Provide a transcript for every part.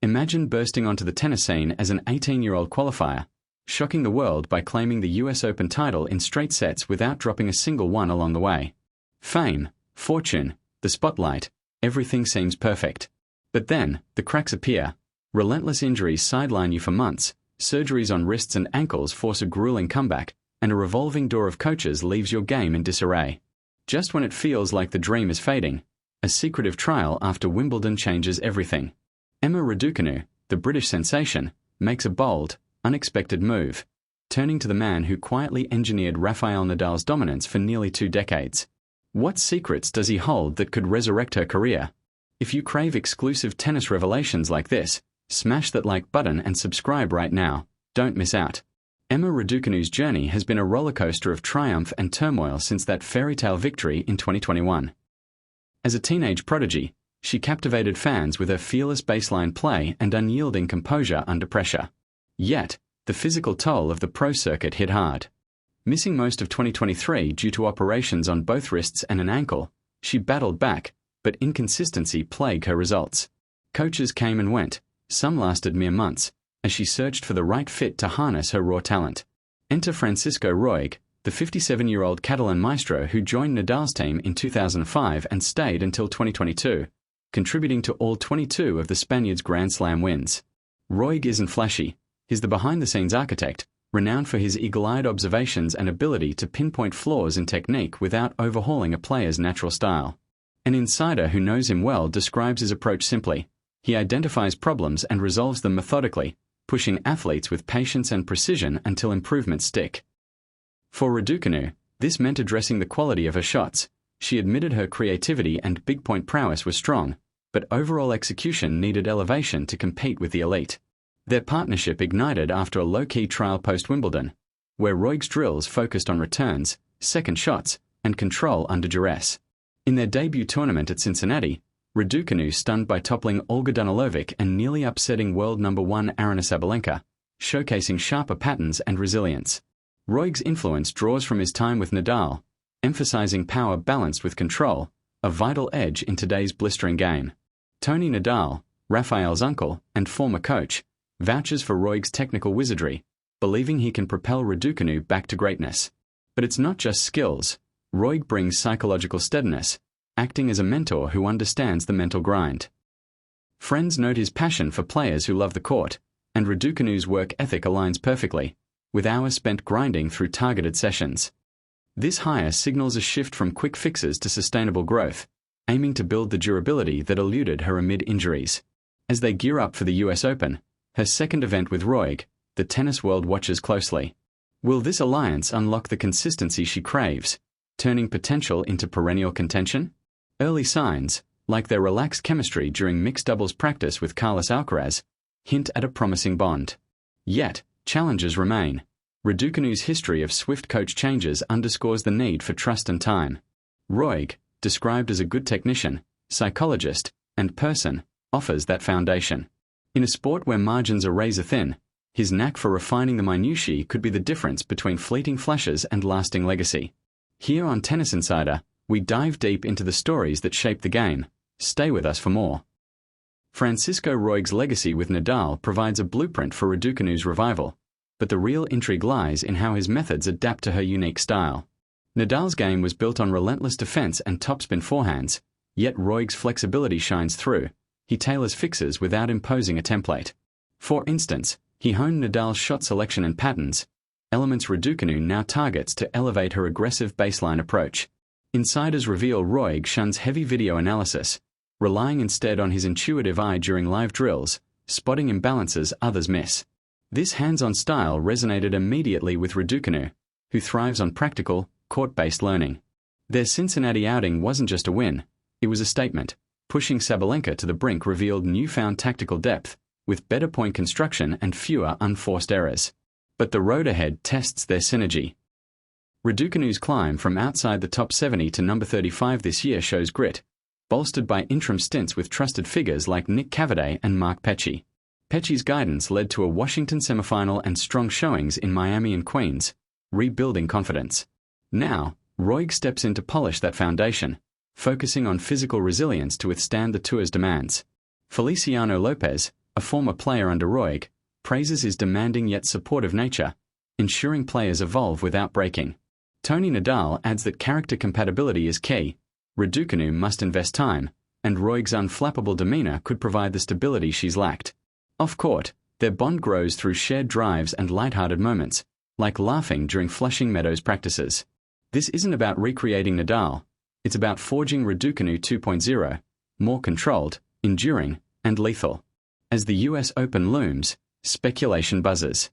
Imagine bursting onto the tennis scene as an 18-year-old qualifier, shocking the world by claiming the US Open title in straight sets without dropping a single one along the way. Fame, fortune, the spotlight, everything seems perfect. But then, the cracks appear. Relentless injuries sideline you for months, surgeries on wrists and ankles force a grueling comeback, and a revolving door of coaches leaves your game in disarray. Just when it feels like the dream is fading, a secretive trial after Wimbledon changes everything. Emma Raducanu, the British sensation, makes a bold, unexpected move, turning to the man who quietly engineered Rafael Nadal's dominance for nearly 2 decades. What secrets does he hold that could resurrect her career? If you crave exclusive tennis revelations like this, smash that like button and subscribe right now. Don't miss out. Emma Raducanu's journey has been a rollercoaster of triumph and turmoil since that fairy-tale victory in 2021. As a teenage prodigy, she captivated fans with her fearless baseline play and unyielding composure under pressure. Yet, the physical toll of the pro circuit hit hard. Missing most of 2023 due to operations on both wrists and an ankle, she battled back, but inconsistency plagued her results. Coaches came and went, some lasted mere months, as she searched for the right fit to harness her raw talent. Enter Francisco Roig, the 57-year-old Catalan maestro who joined Nadal's team in 2005 and stayed until 2022, contributing to all 22 of the Spaniard's Grand Slam wins. Roig isn't flashy. He's the behind-the-scenes architect, renowned for his eagle-eyed observations and ability to pinpoint flaws in technique without overhauling a player's natural style. An insider who knows him well describes his approach simply. He identifies problems and resolves them methodically, pushing athletes with patience and precision until improvements stick. For Raducanu, this meant addressing the quality of her shots. She admitted her creativity and big-point prowess were strong, but overall execution needed elevation to compete with the elite. Their partnership ignited after a low-key trial post-Wimbledon, where Roig's drills focused on returns, second shots, and control under duress. In their debut tournament at Cincinnati, Raducanu stunned by toppling Olga Danilovic and nearly upsetting world number 1 Aryna Sabalenka, showcasing sharper patterns and resilience. Roig's influence draws from his time with Nadal, emphasizing power balanced with control, a vital edge in today's blistering game. Tony Nadal, Rafael's uncle and former coach, vouches for Roig's technical wizardry, believing he can propel Raducanu back to greatness. But it's not just skills. Roig brings psychological steadiness, acting as a mentor who understands the mental grind. Friends note his passion for players who love the court, and Raducanu's work ethic aligns perfectly, with hours spent grinding through targeted sessions. This hire signals a shift from quick fixes to sustainable growth, aiming to build the durability that eluded her amid injuries. As they gear up for the US Open, her second event with Roig, the tennis world watches closely. Will this alliance unlock the consistency she craves, turning potential into perennial contention? Early signs, like their relaxed chemistry during mixed doubles practice with Carlos Alcaraz, hint at a promising bond. Yet, challenges remain. Raducanu's history of swift coach changes underscores the need for trust and time. Roig, described as a good technician, psychologist, and person, offers that foundation. In a sport where margins are razor-thin, his knack for refining the minutiae could be the difference between fleeting flashes and lasting legacy. Here on Tennis Insider, we dive deep into the stories that shape the game. Stay with us for more. Francisco Roig's legacy with Nadal provides a blueprint for Raducanu's revival, but the real intrigue lies in how his methods adapt to her unique style. Nadal's game was built on relentless defense and topspin forehands, yet Roig's flexibility shines through. He tailors fixes without imposing a template. For instance, he honed Nadal's shot selection and patterns, elements Raducanu now targets to elevate her aggressive baseline approach. Insiders reveal Roig shuns heavy video analysis, relying instead on his intuitive eye during live drills, spotting imbalances others miss. This hands-on style resonated immediately with Raducanu, who thrives on practical, court-based learning. Their Cincinnati outing wasn't just a win, it was a statement. Pushing Sabalenka to the brink revealed newfound tactical depth, with better point construction and fewer unforced errors. But the road ahead tests their synergy. Raducanu's climb from outside the top 70 to number 35 this year shows grit, bolstered by interim stints with trusted figures like Nick Cavaday and Mark Pecci. Pecci's guidance led to a Washington semifinal and strong showings in Miami and Queens, rebuilding confidence. Now, Roig steps in to polish that foundation, focusing on physical resilience to withstand the tour's demands. Feliciano Lopez, a former player under Roig, praises his demanding yet supportive nature, ensuring players evolve without breaking. Tony Nadal adds that character compatibility is key. Raducanu must invest time, and Roig's unflappable demeanor could provide the stability she's lacked. Off court, their bond grows through shared drives and light-hearted moments, like laughing during Flushing Meadows practices. This isn't about recreating Nadal, it's about forging Raducanu 2.0, more controlled, enduring, and lethal. As the US Open looms, speculation buzzes.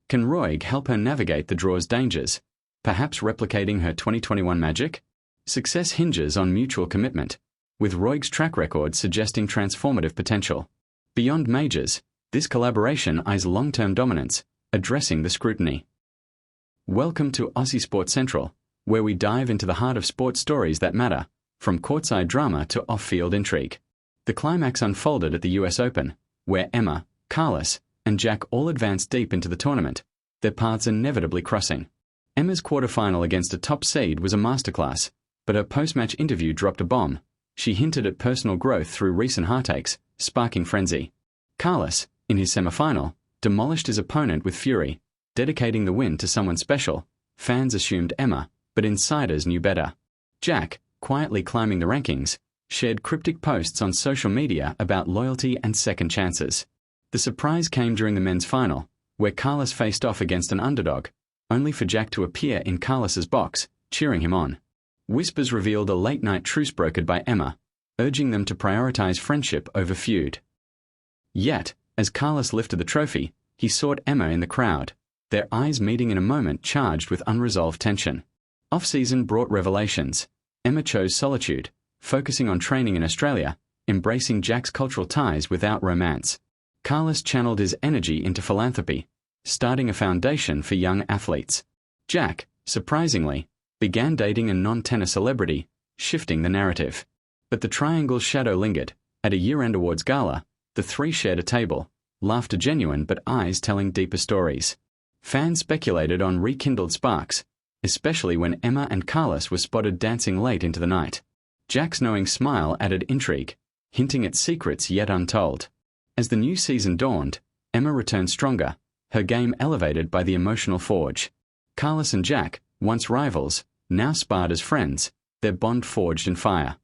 Can Roig help her navigate the draw's dangers, perhaps replicating her 2021 magic? Success hinges on mutual commitment, with Roig's track record suggesting transformative potential. Beyond majors, this collaboration eyes long-term dominance, addressing the scrutiny. Welcome to Aussie Sports Central, where we dive into the heart of sports stories that matter, from courtside drama to off-field intrigue. The climax unfolded at the US Open, where Emma, Carlos, and Jack all advanced deep into the tournament, their paths inevitably crossing. Emma's quarterfinal against a top seed was a masterclass, but her post-match interview dropped a bomb. She hinted at personal growth through recent heartaches, sparking frenzy. Carlos, in his semifinal, demolished his opponent with fury, dedicating the win to someone special. Fans assumed Emma, but insiders knew better. Jack, quietly climbing the rankings, shared cryptic posts on social media about loyalty and second chances. The surprise came during the men's final, where Carlos faced off against an underdog, only for Jack to appear in Carlos's box, cheering him on. Whispers revealed a late-night truce brokered by Emma, urging them to prioritize friendship over feud. Yet, as Carlos lifted the trophy, he sought Emma in the crowd, their eyes meeting in a moment charged with unresolved tension. Off-season brought revelations. Emma chose solitude, focusing on training in Australia, embracing Jack's cultural ties without romance. Carlos channeled his energy into philanthropy, starting a foundation for young athletes. Jack, surprisingly, began dating a non-tennis celebrity, shifting the narrative. But the triangle's shadow lingered. At a year-end awards gala, the three shared a table, laughter genuine but eyes telling deeper stories. Fans speculated on rekindled sparks, especially when Emma and Carlos were spotted dancing late into the night. Jack's knowing smile added intrigue, hinting at secrets yet untold. As the new season dawned, Emma returned stronger, her game elevated by the emotional forge. Carlos and Jack, once rivals, now sparred as friends, their bond forged in fire.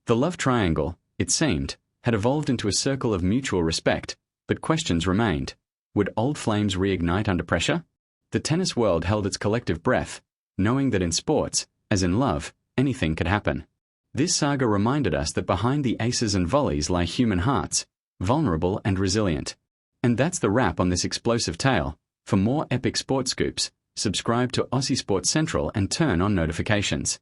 The love triangle, it seemed, had evolved into a circle of mutual respect, but questions remained. Would old flames reignite under pressure? The tennis world held its collective breath, knowing that in sports, as in love, anything could happen. This saga reminded us that behind the aces and volleys lie human hearts, vulnerable and resilient. And that's the wrap on this explosive tale. For more epic sports scoops, subscribe to Aussie Sports Central and turn on notifications.